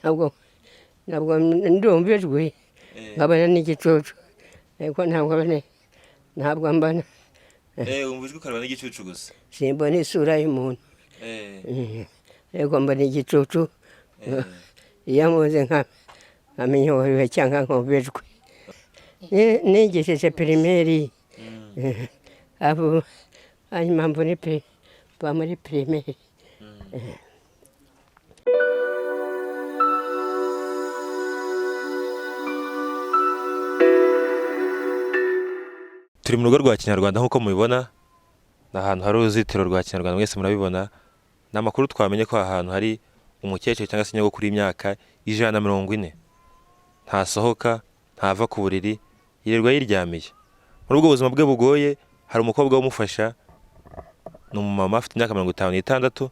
ntabwo ndumvijwe nkabona n'igicucu ariko ntabwo mbana umvijwe ukareba n'igicucu gusa simbona isura y'umuntu ariko mbona igicucu iyo amuze nkamenya uwariwe cyangwa nkumvijwe nigishije pirimeri abo hanyuma mba muri pirimeri turi mu rugo rwa kinyarwanda nk'uko mubibona ni ahantu hari uruzitiro rwa kinyarwanda mwese murabibona ni amakuru twamenye ko aha hantu hari umukecuru cyangwa se nyogokuru y'imyaka 140 ntasohoka ntava ku buriri yirirwa yiryamiye muri ubwo buzima bwe bugoye hari umukobwa umufasha ni umumama afite imyaka 56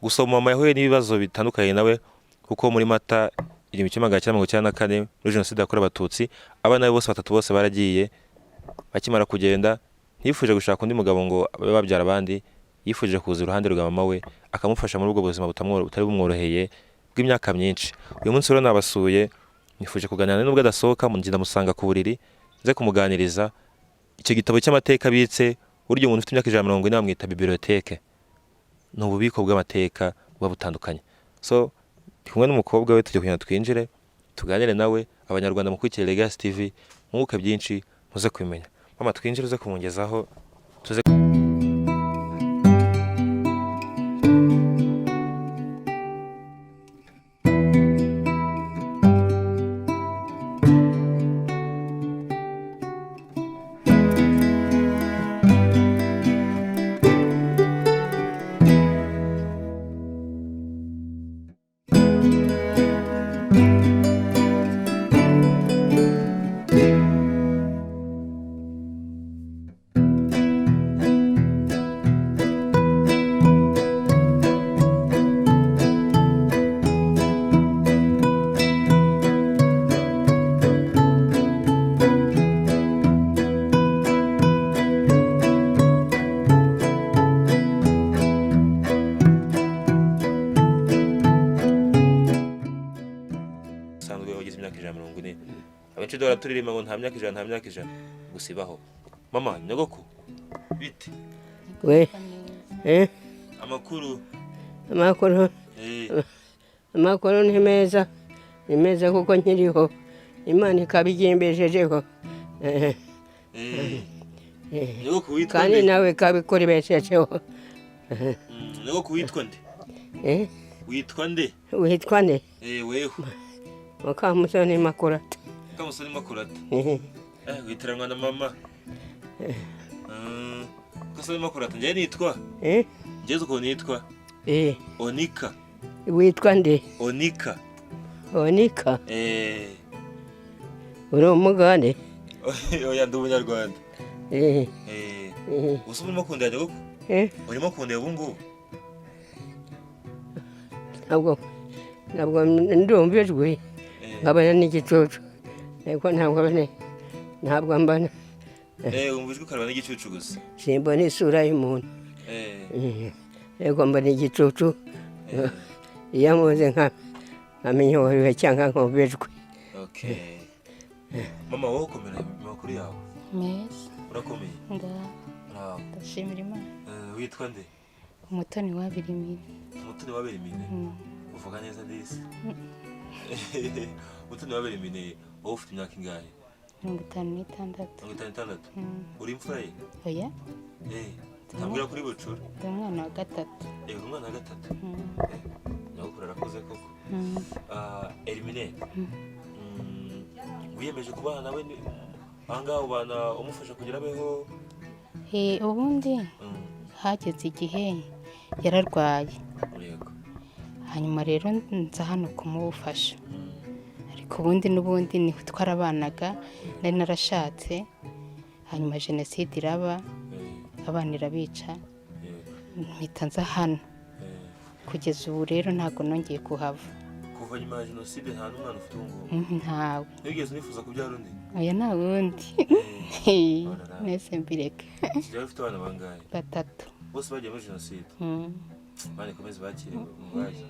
gusa umumama yahuye n'ibibazo bitandukanye nawe kuko muri Mata 1994 muri jenoside yakorewe Abatutsi abana bose batatu bose baragiye bakimara kugenda yifuje gushaka undi mugabo ngo abe babyara abandi yifuje kuza iruhande rwa mama we akamufasha muri ubwo buzima butari bumworoheye bw'imyaka myinshi uyu munsi rero nabasuye nifuje kuganira n'ubwo adasohoka mugenda musanga ku buriri nze kumuganiriza icyo gitabo cy'amateka bitse burya umuntu ufite imyaka 140 bamwita bibliothèque ni ububiko bw'amateka buba butandukanye so kumwe n'umukobwa we tujye kunyana twinjire tuganire nawe abanyarwanda mukurikire Legacy TV mwuka byinshi muze kwimenya mama twinjire uze kumungezaho tuze dora turirima ngo nta myaka ijana gusibaho mama nyogoko bite we amakuru ni meza kuko nkiriho Imana ikabigimbejejeho nyogoko witwa kandi nawe kabikorebeshejeho nyogoko witwa nde witwa nde weho Mukamusoni Makurata Kamusoni Makurata witiranwa na mama Kamusoni Makurata nje nitwa Jezu ko nitwa Onika witwa nde Onika uri umugande oya ndi umunyarwanda usubira mukunda nyogoko urimo kundeba ubu ngubu ntabwo ndumvijwe nkabona n'igicucu ariko ntabwo mbana umvijwe ukareba n'igicucu gusa simbona isura y'umuntu ariko mbona igicucu iyo amuze nkamenya uwariwe cyangwa nkumvijwe mama wowe ukomera amakuru yawe meza urakomeye ndashimira Imana witwa nde Umutoni wabirimine uvuga neza disi Umutoni wabirimine wowe ufite imyaka ingahe 56 uri imfura ye oya ntambwira kuri bucura umwana wa gatatu nyogokuru arakoze koko elimine wiyemeje kubana nawe ahangaha ubana umufasha kugira abeho ubundi hageze igihe yararwaye hanyuma rero nza hano kumufasha ariko ubundi ni twarabanaga nari narashatse hanyuma jenoside iraba abana irabica mpita nza hano kugeza ubu rero ntabwo nongeye kuhava kuva nyuma ya jenoside nta n'umwana ufite ubu ntawe nigeze nifuza kubyara undi oya nta wundi nese mbireka sigaye ufite abana bangahe 3 bose bagiye muri jenoside bane komeze bakire mbaye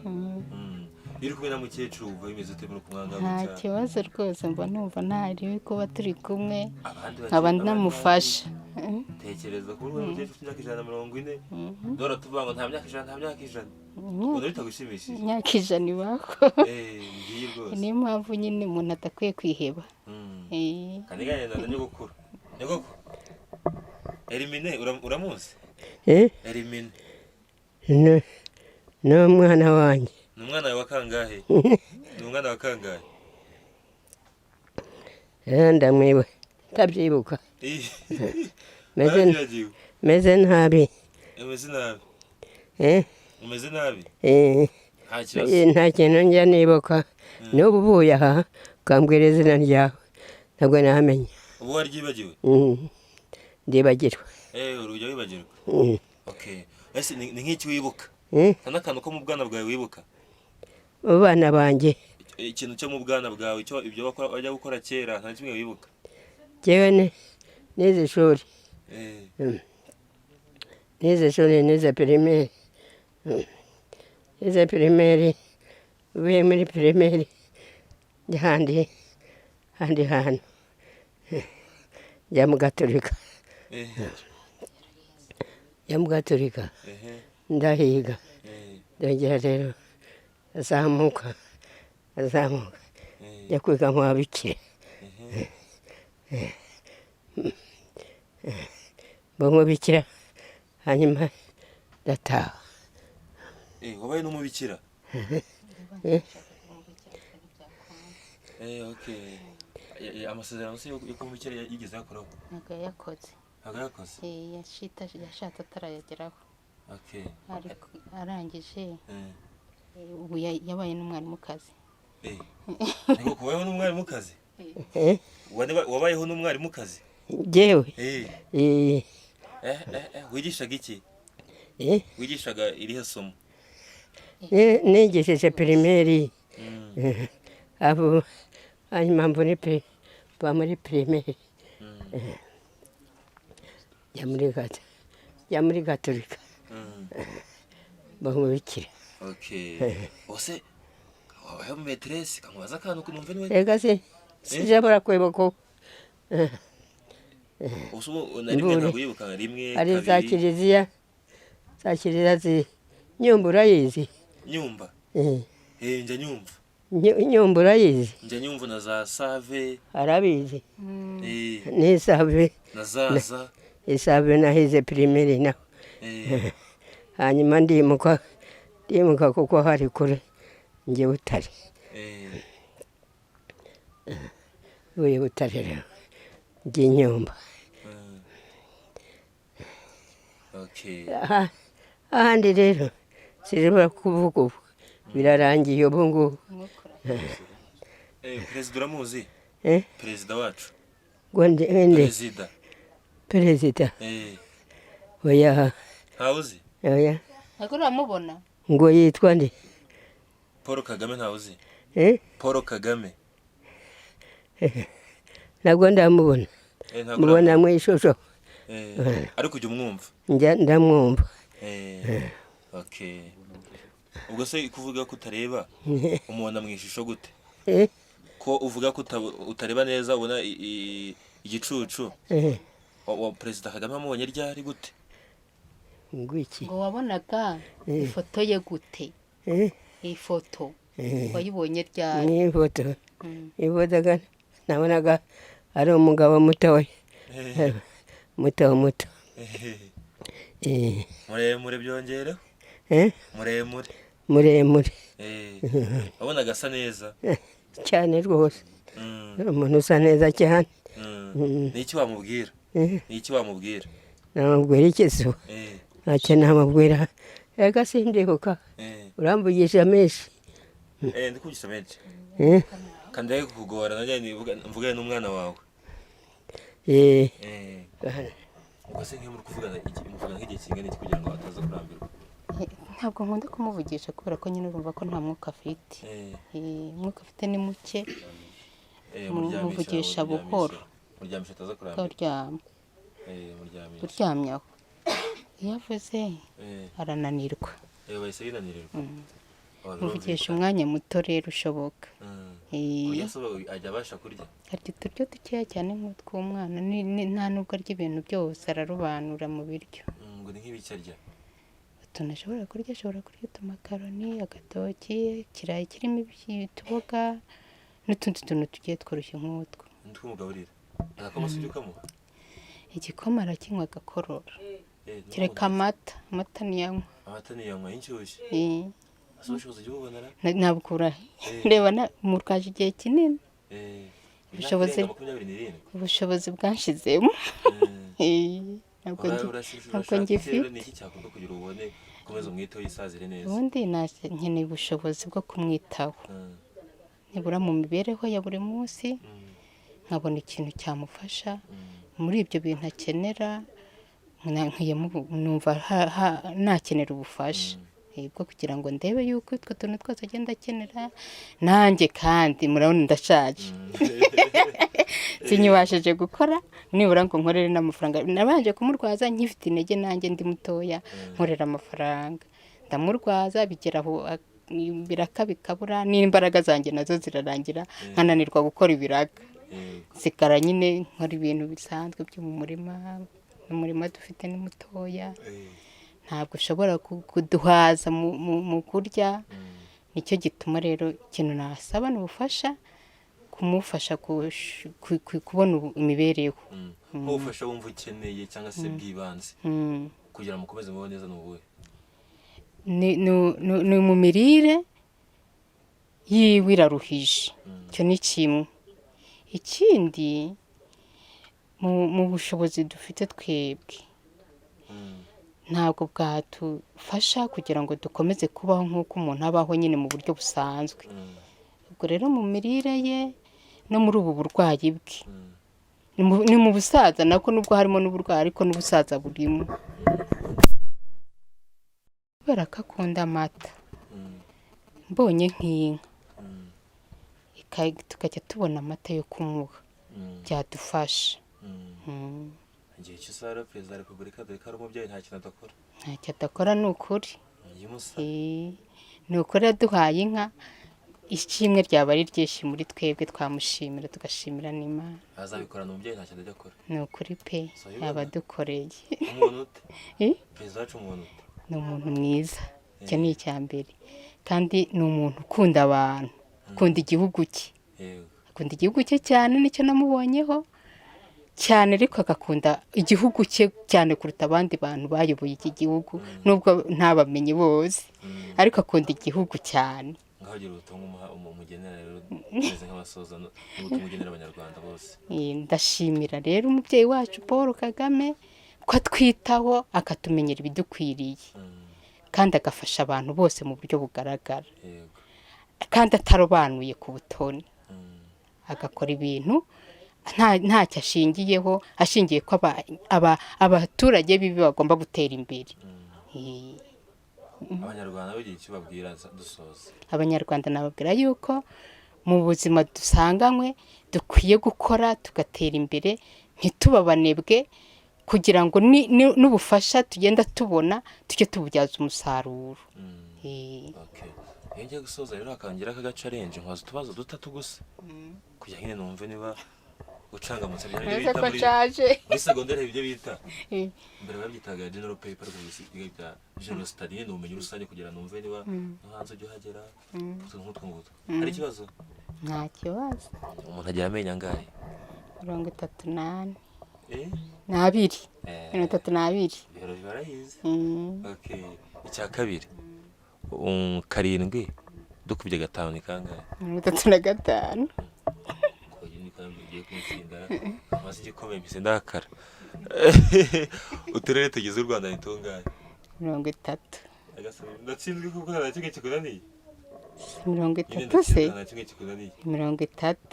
iri kumwe na mukecuru wumva bimeze ute muri kumwanga nta kibazo rwose mba numva ntari kuba turi kumwe abandi nkaba ndamufasha tekereza ko uri mukecuru imyaka 140 dora tuvuga ngo nta myaka 100 ubona bitagushimishije imyaka 100 ibaho ngiye rwose niyo mpamvu nyine umuntu adakwiye kwiheba kandi gane na nyogokuru Elimine uramuzi Elimine no mwana wanjye ni umwana wa kangahe ni umwana wa kangahe ndamwiwe tabyibuka meze nabi umeze nabi nta kintu njya nibuka n'ubu uvuye aha ukambwira izina ryawe ntabwo namenye ubu waryibagiwe ndibagirwa urujya wibagirwa okay ese ni nk'iki wibuka nta n'akantu ko mu bwana bwawe wibuka abana banjye ikintu cyo mu bwana bwawe ibyo wajya gukora kera nta kimwe wibuka jewe nize ishuri nize primaire uvuye muri primaire handi hantu njya mu gatolika ndahiga ndongera rero azamuka njya kwiga mu wabigishije bamubikira hanyuma ndataha wabaye n'umubikira okay amasezerano se yo kumubikira yigeze yakoraho ntabwo yakoze yashatse atarayageraho okay ariko arangije ubu yabaye n'umwarimukazi niko kubayeho n'umwarimukazi wabayeho n'umwarimukazi jewe wigishaga iki wigishaga irihe somo nigishije primaire abo hanyuma mva muri primaire ya muri gatolika bamubikira okay ose wabaye maîtresse kamubaza akantu kunumva niwe ega sijabura kwibuka usubo narimwe ntaguyibuka rimwe ari za kiliziya nyumbura yizi nyumba nje nyumva nyumbura yizi nje nyumva na za save arabizi ni save na zaza isave nahize primaire na hanyuma ndimuka kuko hari kure nje Butare uye Butare rero nje nyumba okay ahandi rero siribura kuvuga ubu birarangiye ubu ngubu perezida uramuzi perezida wacu perezida oya ntawuzi oya ntabwo uramubona ngo yitwa nde Paul Kagame ntawuzi Paul Kagame ntabwo ndamubona mubona mu ishusho ariko ujya umwumva ndamwumva okay ubwo se kuvuga ko utareba umubona mu ishusho gute ko uvuga ko utareba neza ubona igicucu wa perezida Kagame amubonye ryari gute ngwiki ngo wabonaga ifoto ye gute ifoto wayibonye ryari ni ifoto nabonaga ari umugabo muto muremure byongera muremure wabonaga asa neza cyane rwose umuntu usa neza cyane niki wamubwira namubwira ikizo ntacyo namubwira ega sindibuka uramvugisha menshi ndikugisha menshi kandi ari kukugora najya mvugane n'umwana wawe ubwo se nk'iyo muri kuvugana nk'igihe kingana iki kugira ngo ataza kurambirwa ntabwo nkunda kumuvugisha kubera ko nyine urumva ko nta mwuka afite umwuka afite ni muke muvugisha buhoro muryamisha ataza kurambirwa uryamye aho iyo avuze arananirwa bahise binanirirwa muvugisha umwanya muto rero ushoboka. Kurya se ajya abasha kurya? Arya uturyo dukeya cyane nk'utw'umwana, nta nubwo arya ibintu byose, ararobanura mu biryo. Ngo ni nk'ibiki arya? Utuntu ashobora kurya utumakaroni, agatoki, ikirayi kirimo utuboga n'utundi tuntu tugiye tworoshye nk'utwo. Ntitwumugaburira? Agakoma se ujya ukamuha? Igikoma arakinywa agakorora, kereka amata niyanywa. Amata niyanywa y'inshyushyu? Asa ubushobozi ujya ububonera? Nabukura reba murwaje igihe kinini, ubushobozi bwanshizemo. Ntabwo ngifite. Niki cyakorwa kugira ubone ukomeze umwiteho yisazire neza? Ubundi nkeneye ubushobozi bwo kumwitaho, nibura mu mibereho ya buri munsi, nkabona ikintu cyamufasha muri ibyo bintu akenera, numva nakenera ubufasha bwo kugira ngo ndebe yuko utwo tuntu twose agenda akenera nanjye, kandi murabona ndashaje sinyibashije gukora, nibura ngo nkorere n'amafaranga. Nabanje kumurwaza nkifite intege nanjye ndi mutoya, nkorera amafaranga, ndamurwaza bigeraho biraka bikabura, n'imbaraga zanjye nazo zirarangira, nkananirwa gukora ibiraga, zikara nyine nkora ibintu bisanzwe byo mu murima. Umurima dufite ni mutoya, ntabwo ushobora kuduhaza mu kurya. Nicyo gituma rero ikintu nasaba ni ubufasha, kumufasha kubona imibereho. Ubufasha wumva ukeneye cyangwa se bw'ibanze kugira ngo mukomeze mubeho neza n'ubuhe? Ni mu mirire yiwe iraruhije, icyo ni kimwe. Ikindi mu bushobozi dufite twebwe ntabwo bwatufasha kugira ngo dukomeze kubaho nk'uko umuntu abaho nyine mu buryo busanzwe. Ubwo rero mu mirire ye no muri ubu burwayi bwe, ni mu busaza nako, nubwo harimo n'uburwayi ariko n'ubusaza burimo, kubera ko akunda amata. Mbonye nk'inka tukajya tubona amata yo kumuha, byadufasha. Igihe cyose rero Perezida wa Repubulika dore ko ari umubyeyi nta kintu adakora. Ntacyo adakora, ni ukuri. Ni ukuri yaduhaye inka, ishimwe ryaba ari ryinshi muri twebwe, twamushimira tugashimira n'Imana. Azabikorana umubyeyi nta kintu adakora. Ni ukuri pe, abadukoreye. Umuntu ute? Perezida wacu umuntu ute? Ni umuntu mwiza, icyo ni icya mbere. Kandi ni umuntu ukunda abantu, ukunda igihugu cye. Akunda igihugu cye cyane, nicyo namubonyeho cyane, ariko agakunda igihugu cye cyane kuruta abandi bantu bayoboye iki gihugu, nubwo ntabamenye bose, ariko akunda igihugu cyane. Ngaho gira ubutumwa umugenera rero, neza nk'abasoza n'ubutumwa ugenera abanyarwanda bose. Ndashimira rero umubyeyi wacu Paul Kagame ko atwitaho, akatumenyera ibidukwiriye, kandi agafasha abantu bose mu buryo bugaragara, kandi atarobanuye ku butoni, agakora ibintu ntacyo ashingiyeho, ashingiye ko abaturage bibi bagomba gutera imbere. Abanyarwanda bagira icyo babwira dusoza? Abanyarwanda nababwira yuko mu buzima dusanganywe dukwiye gukora tugatera imbere, ntitubabanebwe, kugira ngo n'ubufasha tugenda tubona tujye tububyaza umusaruro. Iyo ngiye gusoza rero hakangira akagacarenje, nkwaza utubazo dutatu gusa kugira nyine numve niba ucangamutse muri segonderi ibyo bita mbere babyitaga general paper, bya general study, ni ubumenyi rusange, kugira numve niba no hanze ujya uhagera nk'utwo ngutwo. Hari ikibazo? Nta kibazo. Umuntu agira amenyo angahe? 38. 32. Bihoro barayizi. Icya kabiri, 7 dukubye 5 ni kangahe? 35. Maze igikomeye mpise ndakara. Uturere tugize u Rwanda ni tungahe? 30. Ndatsinzwe kuko nta kimwe kikunaniye. 30 se? 30.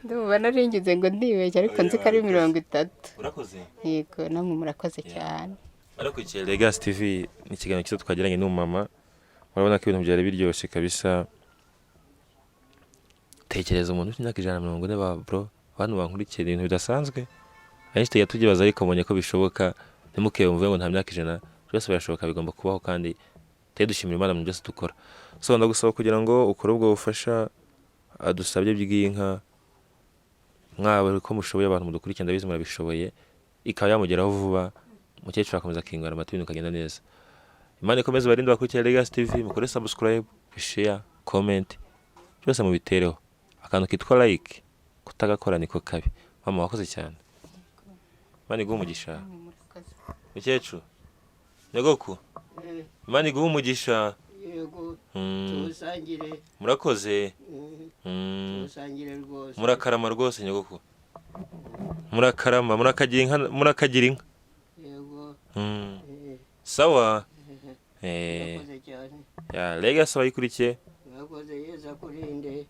Ndumva naringize ngo ndibeshya, ariko nzi ko ari 30. Urakoze? Yego, namwe murakoze cyane. Arakurikiye Legacy TV, ni ikiganiro cyiza twagiranye n'umumama. Urabona ko ibintu byari biryoshye kabisa. Tekereza umuntu w'imyaka 140 ba bro, abantu bankurikiye ibintu bidasanzwe. Ahenshi tugibaza ariko mbonye ko bishoboka. Ntimukeye mvuye ngo nta myaka 100, byose birashoboka, bigomba kubaho kandi tujye dushimira Imana mu byose dukora. So ndagusaba kugira ngo ukore ubwo bufasha adusabye bw'inka, mwaba ko mushoboye, abantu mudukurikira ndabizi murabishoboye, ikaba yamugeraho vuba, umukecuru akomeza akingana amata ibintu bikagenda neza. Imana ikomeze barinde bakurikira Legacy TV, mukore subscribe, share, comment, byose mubitereho. Akantu kitwa like kutagakora niko kabi. Mama wakoze cyane. Imana iguhe umugisha. Mukecuru, nyagoku, Imana iguhe umugisha. yego tusangire Murakoze. tusangire rwose Murakarama rwose nyagoku. Murakarama, murakagira inka. yego Sawa. murakoze cyane Ya Legacy bayikurikiye. murakoze, Yesu akurinde.